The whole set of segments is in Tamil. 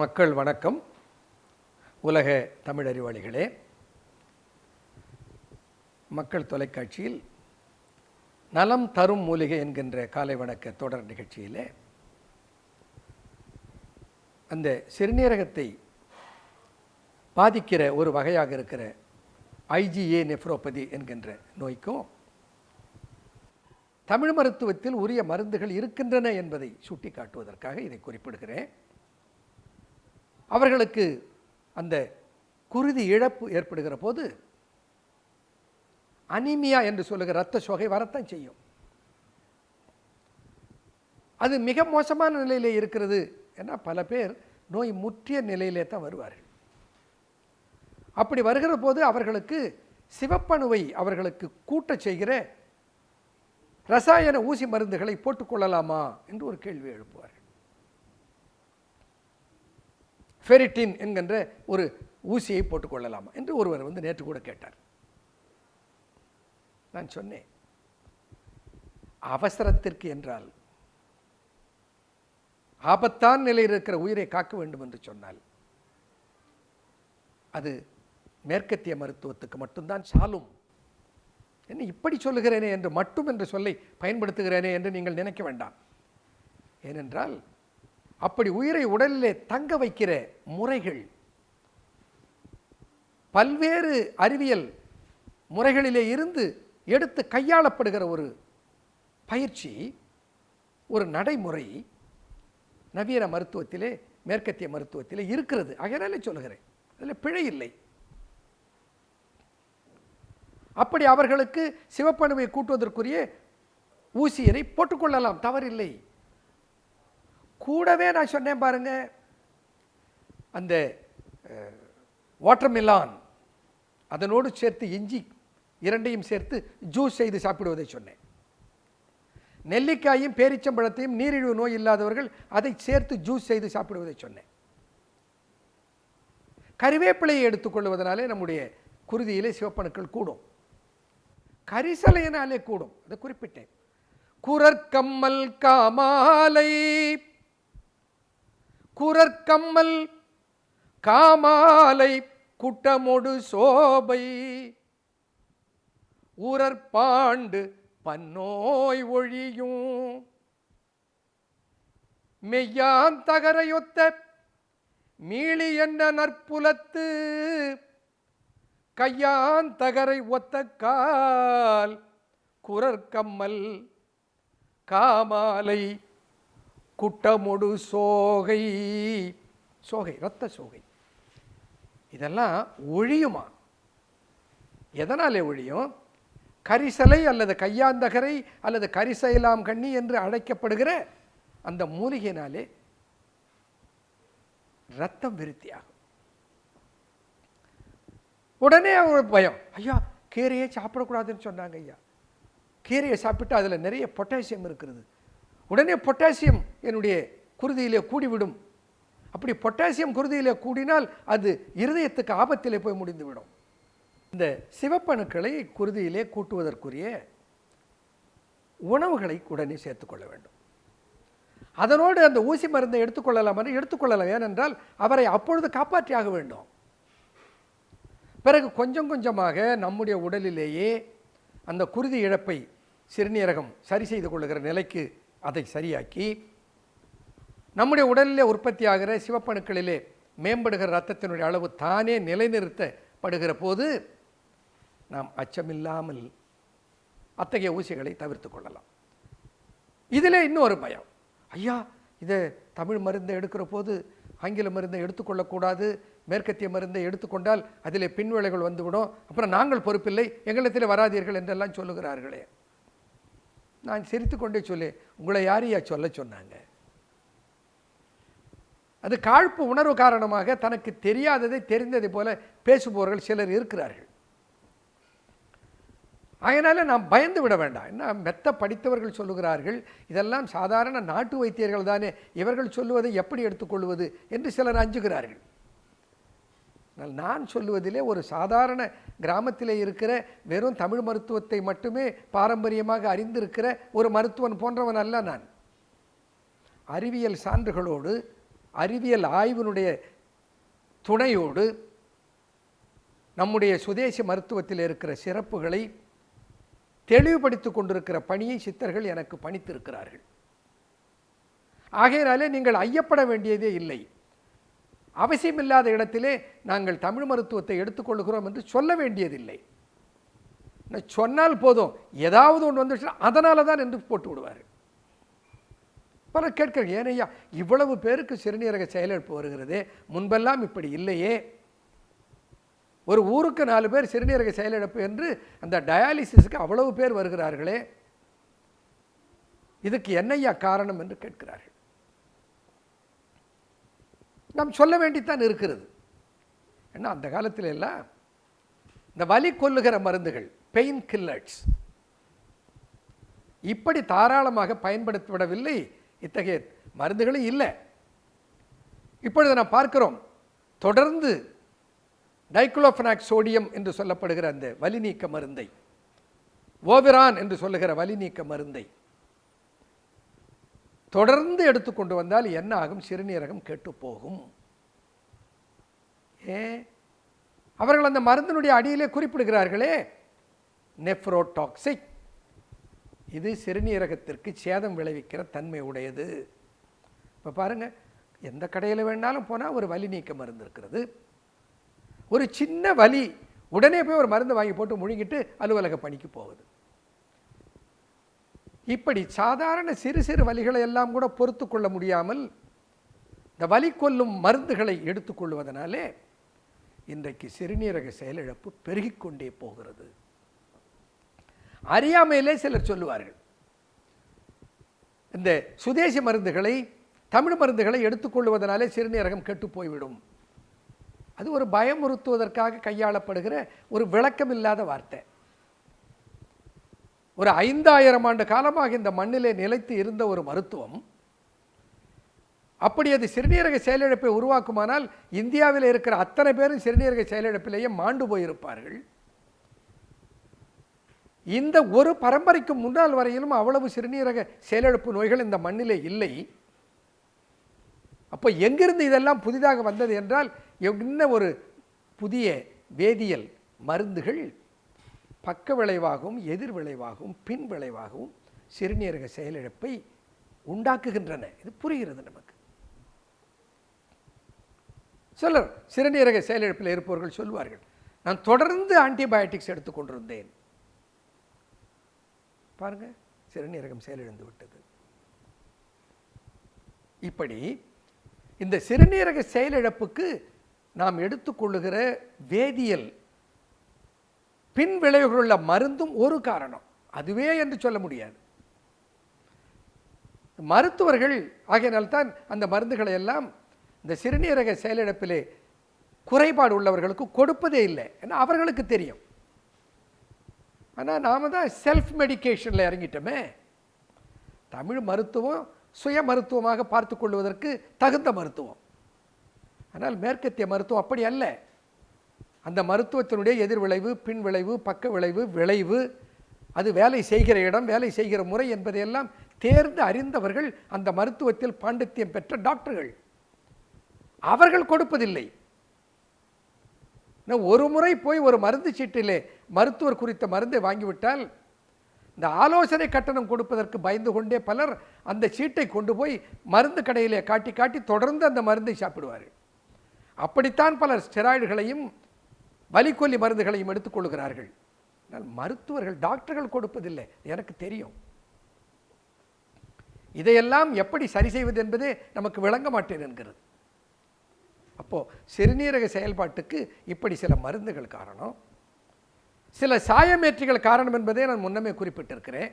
மக்கள் வணக்கம். உலக தமிழ் அறிவாளிகளே, மக்கள் தொலைக்காட்சியில் நலம் தரும் மூலிகை என்கின்ற காலை வணக்க தொடர் நிகழ்ச்சியிலே அந்த சிறுநீரகத்தை பாதிக்கிற ஒரு வகையாக இருக்கிற IgA நெஃப்ரோபதி என்கின்ற நோய்க்கும் தமிழ் மருத்துவத்தில் உரிய மருந்துகள் இருக்கின்றன என்பதை சுட்டி காட்டுவதற்காக இதை குறிப்பிடுகிறேன். அவர்களுக்கு அந்த குருதி இழப்பு ஏற்படுகிற போது அனீமியா என்று சொல்லுகிற இரத்த சோகை வரத்தான் செய்யும். அது மிக மோசமான நிலையிலே இருக்கிறது. ஏன்னா பல பேர் நோய் முற்றிய நிலையிலே தான் வருவார்கள். அப்படி வருகிற போது அவர்களுக்கு சிவப்பணுவை அவர்களுக்கு கூட்ட செய்கிற ரசாயன ஊசி மருந்துகளை போட்டுக்கொள்ளலாமா என்று ஒரு கேள்வி எழுப்புவார்கள். ஃபெரிட்டின் என்கின்ற ஒரு ஊசியை போட்டுக்கொள்ளலாமா என்று ஒருவர் நேற்று கூட கேட்டார். நான் சொன்னேன், அவசரத்திற்கு என்றால், ஆபத்தான நிலையில் இருக்கிற உயிரை காக்க வேண்டும் என்று சொன்னால் அது மேற்கத்திய மருத்துவத்துக்கு மட்டும்தான் சாலும். என்ன இப்படி சொல்லுகிறேனே என்று மட்டும் என்ற சொல்லை பயன்படுத்துகிறேனே என்று நீங்கள் நினைக்க வேண்டாம். ஏனென்றால் அப்படி உயிரை உடலிலே தங்க வைக்கிற முறைகள் பல்வேறு அறிவியல் முறைகளிலே இருந்து எடுத்து கையாளப்படுகிற ஒரு பயிற்சி, ஒரு நடைமுறை நவீன மருத்துவத்திலே மேற்கத்திய மருத்துவத்திலே இருக்கிறது. ஆகையாலே சொல்லுகிறேன், அதில் பிழை இல்லை. அப்படி அவர்களுக்கு சிவப்பணுவை கூட்டுவதற்குரிய ஊசியரை போட்டுக்கொள்ளலாம், தவறில்லை. கூடவே நான் சொன்னேன் பாருங்க, அந்த வாட்டர்மெலான் அதனோடு சேர்த்து இஞ்சி இரண்டையும் சேர்த்து ஜூஸ் செய்து சாப்பிடுவதை சொன்னேன். நெல்லிக்காயும் பேரிச்சம்பழத்தையும் நீரிழிவு நோய் இல்லாதவர்கள் அதை சேர்த்து ஜூஸ் செய்து சாப்பிடுவதை சொன்னேன். கறிவேப்பிலையை எடுத்துக்கொள்வதனாலே நம்முடைய குருதியிலே சிவப்பணுக்கள் கூடும். கரிசலையினாலே கூடும், அதை குறிப்பிட்டேன். குரற்கம்மல் காமாலை, குரற்கம்மல் காமாலை குட்டமொடு சோபை ஊரற்பாண்டு பன்னோய் ஒழியும் மெய்யான் தகரையொத்த மீளி என்ன நற்புலத்து கையான் தகரை ஒத்த கால் குரற்கம்மல் காமாலை குட்டமொடு சோகை. சோகை, இரத்த சோகை, இதெல்லாம் ஒழியுமா? எதனாலே ஒழியும்? கரிசலை அல்லது கையாந்தகரை அல்லது கரிசைலாம் கண்ணி என்று அழைக்கப்படுகிற அந்த மூலிகையினாலே இரத்தம் விருத்தியாகும். உடனே ஒரு பயம், ஐயா கீரையை சாப்பிடக்கூடாதுன்னு சொன்னாங்க. ஐயா கீரையை சாப்பிட்டு அதில் நிறைய பொட்டாசியம் இருக்கிறது, உடனே பொட்டாசியம் என்னுடைய குருதியிலே கூடிவிடும். அப்படி பொட்டாசியம் குருதியிலே கூடினால் அது இருதயத்துக்கு ஆபத்திலே போய் முடிந்துவிடும். இந்த சிவப்பணுக்களை குருதியிலே கூட்டுவதற்குரிய உணவுகளை உடனே சேர்த்துக்கொள்ள வேண்டும். அதனோடு அந்த ஊசி மருந்தை எடுத்துக்கொள்ளலாம் என்று எடுத்துக்கொள்ளலாம். ஏனென்றால் அவரை அப்பொழுது காப்பாற்றியாக வேண்டும். பிறகு கொஞ்சம் கொஞ்சமாக நம்முடைய உடலிலேயே அந்த குருதி இழப்பை சிறுநீரகம் சரி செய்து கொள்ளுகிற நிலைக்கு அதை சரியாக்கி நம்முடைய உடலிலே உற்பத்தி ஆகிற சிவப்பணுக்களிலே மேம்படுகிற இரத்தத்தினுடைய அளவு தானே நிலைநிறுத்தப்படுகிற போது நாம் அச்சமில்லாமல் அத்தகைய ஊசிகளை தவிர்த்து கொள்ளலாம். இதில் இன்னொரு பயம், ஐயா இதை தமிழ் மருந்தை எடுக்கிற போது ஆங்கில மருந்தை எடுத்துக்கொள்ளக்கூடாது, மேற்கத்திய மருந்தை எடுத்துக்கொண்டால் அதில் பின்விளைகள் வந்துவிடும், அப்புறம் நாங்கள் பொறுப்பில்லை, எங்களிடத்தில் வராதீர்கள் என்றெல்லாம் சொல்லுகிறார்களே. நான் சிரித்து கொண்டே சொல்லி, உங்களை யாரையா சொல்ல சொன்னாங்க? அது காழ்ப்பு உணர்வு காரணமாக தனக்கு தெரியாததை தெரிந்ததை போல பேசுபவர்கள் சிலர் இருக்கிறார்கள். அதனால நாம் பயந்து விட வேண்டாம். என்ன மெத்த படித்தவர்கள் சொல்லுகிறார்கள், இதெல்லாம் சாதாரண நாட்டு வைத்தியர்கள் தானே, இவர்கள் சொல்லுவதை எப்படி எடுத்துக்கொள்வது என்று சிலர் அஞ்சுகிறார்கள். நான் சொல்லுவதிலே ஒரு சாதாரண கிராமத்திலே இருக்கிற வெறும் தமிழ் மருத்துவத்தை மட்டுமே பாரம்பரியமாக அறிந்திருக்கிற ஒரு மருத்துவன் போன்றவன் அல்ல நான். அறிவியல் சான்றுகளோடு அறிவியல் ஆய்வினுடைய துணையோடு நம்முடைய சுதேசி மருத்துவத்தில் இருக்கிற சிறப்புகளை தெளிவுபடுத்திக் கொண்டிருக்கிற பணியை சித்தர்கள் எனக்கு பணித்திருக்கிறார்கள். ஆகையினாலே நீங்கள் ஐயப்பட வேண்டியதே இல்லை. அவசியமில்லாத இடத்திலே நாங்கள் தமிழ் மருத்துவத்தை எடுத்துக்கொள்கிறோம் என்று சொல்ல வேண்டியதில்லை. சொன்னால் போதும், ஏதாவது ஒன்று வந்துச்சுன்னா அதனால தான் என்று போட்டு விடுவார். பலர் கேட்கிறாங்க, ஏனையா இவ்வளவு பேருக்கு சிறுநீரக செயலிழப்பு வருகிறதே, முன்பெல்லாம் இப்படி இல்லையே. ஒரு ஊருக்கு 4 பேர் சிறுநீரக செயலிழப்பு என்று அந்த டயாலிசிஸுக்கு அவ்வளவு பேர் வருகிறார்களே, இதுக்கு என்னையா காரணம் என்று கேட்கிறார்கள். நாம் சொல்ல வேண்டித்தான் இருக்கிறது. ஏன்னா அந்த காலத்தில் எல்லாம் இந்த வலி கொல்லுகிற மருந்துகள், பெயின் கில்லர்ஸ், இப்படி தாராளமாக பயன்படுத்தப்படவில்லை. இத்தகைய மருந்துகளும் இல்லை. இப்பொழுது நாம் பார்க்கிறோம், தொடர்ந்து டைக்ளோஃபெனாக் சோடியம் என்று சொல்லப்படுகிற அந்த வலி நீக்க மருந்தை, ஓவிரான் என்று சொல்லுகிற வலி நீக்க மருந்தை தொடர்ந்து எடுத்துக்கொண்டு வந்தால் என்ன ஆகும்? சிறுநீரகம் கெட்டு போகும். அவர்கள் அந்த மருந்தினுடைய அடியிலே குறிப்பிடுகிறார்களே, நெஃப்ரோடாக்சிக், இது சிறுநீரகத்திற்கு சேதம் விளைவிக்கிற தன்மை உடையது. இப்போ பாருங்கள், எந்த கடையில் வேணாலும் போனால் ஒரு வலி நீக்க மருந்து இருக்கிறது. ஒரு சின்ன வலி, உடனே போய் ஒரு மருந்து வாங்கி போட்டு முழுங்கிட்டு அலுவலக பணிக்கு போகுது. இப்படி சாதாரண சிறு சிறு வலிகளை எல்லாம் கூட பொறுத்து கொள்ள முடியாமல் இந்த வலி கொல்லும் மருந்துகளை எடுத்துக்கொள்வதனாலே இன்றைக்கு சிறுநீரக செயலிழப்பு பெருகிக்கொண்டே போகிறது. அறியாமையிலே சிலர் சொல்லுவார்கள், இந்த சுதேசி மருந்துகளை, தமிழ் மருந்துகளை எடுத்துக்கொள்வதனாலே சிறுநீரகம் கெட்டு போய்விடும். அது ஒரு பயமுறுத்துவதற்காக கையாளப்படுகிற ஒரு விளக்கமில்லாத வார்த்தை. ஒரு 5000 ஆண்டு காலமாக இந்த மண்ணிலே நிலைத்து இருந்த ஒரு மருத்துவம், அப்படி அது சிறுநீரக செயலிழப்பை உருவாக்குமானால் இந்தியாவில் இருக்கிற அத்தனை பேரும் சிறுநீரக செயலிழப்பிலேயே மாண்டு போயிருப்பார்கள். இந்த ஒரு பரம்பரைக்கு முன்னால் வரையிலும் அவ்வளவு சிறுநீரக செயலிழப்பு நோய்கள் இந்த மண்ணிலே இல்லை. அப்போ எங்கிருந்து இதெல்லாம் புதிதாக வந்தது என்றால், என்ன ஒரு புதிய வேதியியல் மருந்துகள் பக்க விளைவாகவும் எதிர் விளைவாகவும் பின் விளைவாகவும் சிறுநீரக செயலிழப்பை உண்டாக்குகின்றன. இது புரிகிறது நமக்கு. சிலர் சிறுநீரக செயலிழப்பில் இருப்பவர்கள் சொல்வார்கள், நான் தொடர்ந்து ஆன்டிபயோட்டிக்ஸ் எடுத்துக்கொண்டிருந்தேன். பாருங்க, சிறுநீரகம் செயலிழந்து விட்டது. இப்படி இந்த சிறுநீரக செயலிழப்புக்கு நாம் எடுத்துக்கொள்ளுகிற வேதியியல் பின் விளைவுகளுள்ள மருந்தும் ஒரு காரணம். அதுவே என்று சொல்ல முடியாது. மருத்துவர்கள் ஆகையினால்தான் அந்த மருந்துகளை எல்லாம் இந்த சிறுநீரக செயலிழப்பிலே குறைபாடு உள்ளவர்களுக்கு கொடுப்பதே இல்லை. ஏன்னா அவர்களுக்கு தெரியும். ஆனால் நாம் தான் செல்ஃப் மெடிக்கேஷனில் இறங்கிட்டோமே. தமிழ் மருத்துவம் சுய மருத்துவமாக பார்த்து கொள்வதற்கு தகுந்த மருத்துவம். ஆனால் மேற்கத்திய மருத்துவம் அப்படி அல்ல. அந்த மருத்துவத்தினுடைய எதிர்விளைவு, பின் விளைவு, பக்க விளைவு, விளைவு, அது வேலை செய்கிற இடம், வேலை செய்கிற முறை என்பதையெல்லாம் தேர்ந்து அறிந்தவர்கள் அந்த மருத்துவத்தில் பாண்டித்யம் பெற்ற டாக்டர்கள். அவர்கள் கொடுப்பதில்லை. ஒரு முறை போய் ஒரு மருந்து சீட்டிலே மருத்துவர் குறித்த மருந்தை வாங்கிவிட்டால் இந்த ஆலோசனை கட்டணம் கொடுப்பதற்கு பயந்து கொண்டே பலர் அந்த சீட்டை கொண்டு போய் மருந்து கடையிலே காட்டி காட்டி தொடர்ந்து அந்த மருந்தை சாப்பிடுவார்கள். அப்படித்தான் பலர் ஸ்டெராய்டுகளையும் வலிக்கொல்லி மருந்துகளையும் எடுத்துக்கொள்கிறார்கள். ஆனால் மருத்துவர்கள், டாக்டர்கள் கொடுப்பதில்லை. எனக்கு தெரியும். இதையெல்லாம் எப்படி சரி செய்வது என்பதே நமக்கு விளங்க மாட்டேன் என்கிறது. அப்போது சிறுநீரக செயல்பாட்டுக்கு இப்படி சில மருந்துகள் காரணம், சில சாயமேற்றிகள் காரணம் என்பதை நான் முன்னமே குறிப்பிட்டிருக்கிறேன்.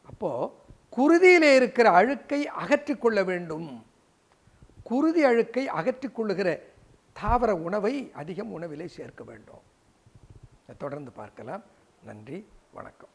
அப்போது குருதியிலே இருக்கிற அழுக்கை அகற்றிக்கொள்ள வேண்டும். குருதி அழுக்கை அகற்றிக்கொள்ளுகிற தாவர உணவை அதிகம் உணவிலே சேர்க்க வேண்டும். தொடர்ந்து பார்க்கலாம். நன்றி, வணக்கம்.